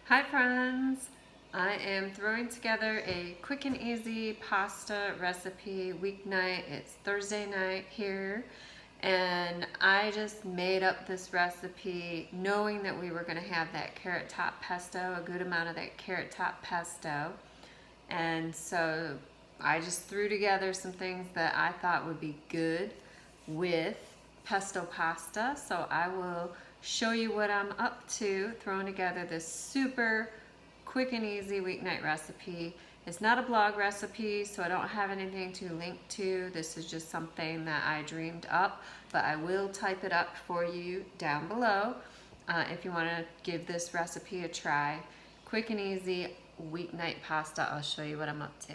Hi friends! I am throwing together a quick and easy pasta recipe weeknight. It's Thursday night here and I just made up this recipe knowing that we were going to have that carrot top pesto, a good amount of that carrot top pesto. And so I just threw together some things that I thought would be good with pesto pasta. So I will show you what I'm up to throwing together this super quick and easy weeknight recipe. It's not a blog recipe, so I don't have anything to link to. This is just something that I dreamed up, but I will type it up for you down below if you want to give this recipe a try. Quick and easy weeknight pasta. I'll show you what I'm up to.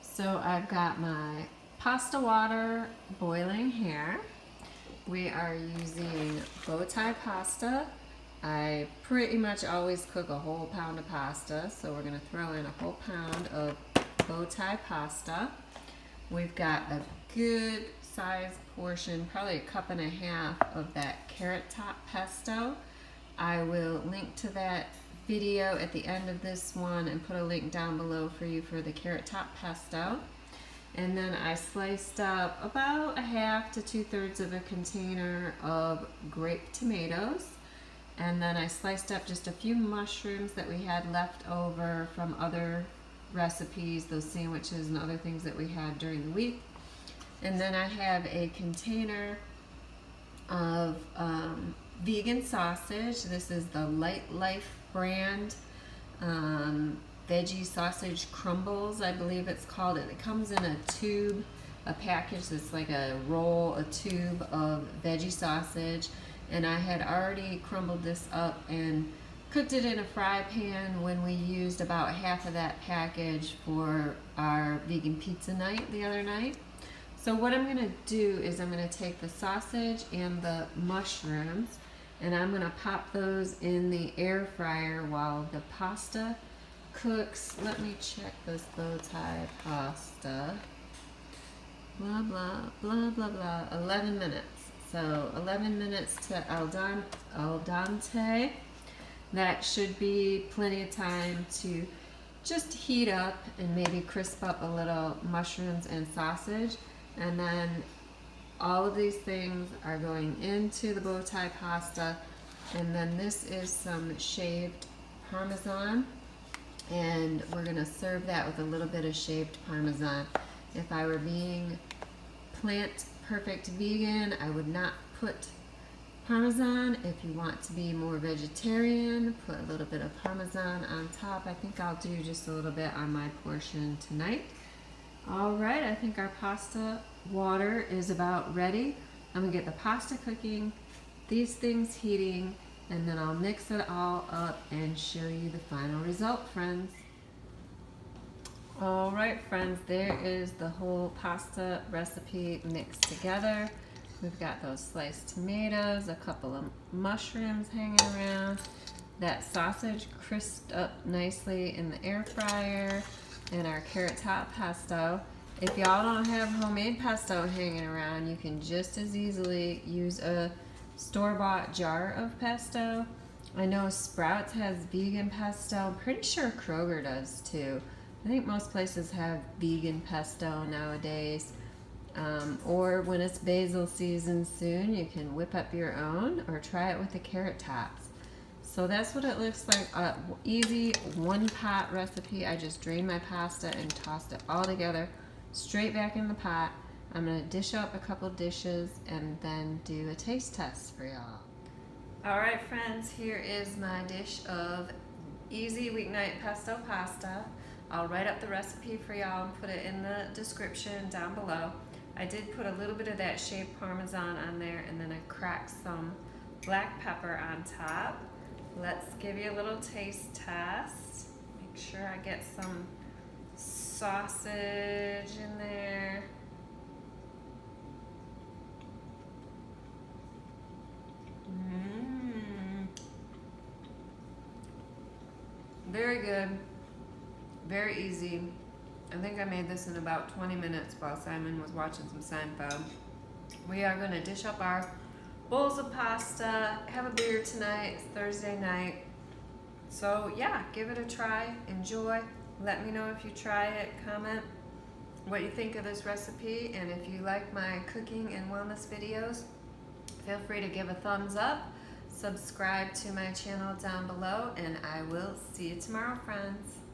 So I've got my pasta water boiling here. We are using bowtie pasta. I pretty much always cook a whole pound of pasta, so we're going to throw in a whole pound of bowtie pasta. We've got a good sized portion, probably a cup and a half of that carrot top pesto. I will link to that video at the end of this one and put a link down below for you for the carrot top pesto. And then I sliced up about a half to 2/3 of a container of grape tomatoes. And then I sliced up just a few mushrooms that we had left over from other recipes, those sandwiches and other things that we had during the week. And then I have a container of vegan sausage. This is the Lightlife brand. Veggie Sausage Crumbles, I believe it's called. It comes in a tube, a package that's like a roll, a tube of veggie sausage. And I had already crumbled this up and cooked it in a fry pan when we used about half of that package for our vegan pizza night the other night. So what I'm going to do is I'm going to take the sausage and the mushrooms and I'm going to pop those in the air fryer while the pasta cooks. Let me check this bowtie pasta. Blah, blah, blah, blah, blah. 11 minutes. So 11 minutes to al dente. That should be plenty of time to just heat up and maybe crisp up a little mushrooms and sausage. And then all of these things are going into the bowtie pasta. And then this is some shaved Parmesan. And we're going to serve that with a little bit of shaved Parmesan. If I were being plant perfect vegan, I would not put Parmesan. If you want to be more vegetarian, put a little bit of Parmesan on top. I think I'll do just a little bit on my portion tonight. Alright, I think our pasta water is about ready. I'm going to get the pasta cooking, these things heating, and then I'll mix it all up and show you the final result, friends. Alright friends, there is the whole pasta recipe mixed together. We've got those sliced tomatoes, a couple of mushrooms hanging around, that sausage crisped up nicely in the air fryer, and our carrot top pesto. If y'all don't have homemade pesto hanging around, you can just as easily use a store-bought jar of pesto. I know Sprouts has vegan pesto. I'm pretty sure Kroger does too. I think most places have vegan pesto nowadays. Or when it's basil season soon, you can whip up your own or try it with the carrot tops. So that's what it looks like. Easy one pot recipe. I just drained my pasta and tossed it all together straight back in the pot. I'm going to dish up a couple dishes and then do a taste test for y'all. Alright friends, here is my dish of easy weeknight pesto pasta. I'll write up the recipe for y'all and put it in the description down below. I did put a little bit of that shaved Parmesan on there and then I cracked some black pepper on top. Let's give you a little taste test. Make sure I get some sausage in there. Very good. Very easy. I think I made this in about 20 minutes while Simon was watching some Seinfeld. We are going to dish up our bowls of pasta, have a beer tonight. It's Thursday night. So yeah, give it a try, enjoy. Let me know if you try it, comment what you think of this recipe, and if you like my cooking and wellness videos, feel free to give a thumbs up, subscribe to my channel down below, and I will see you tomorrow, friends.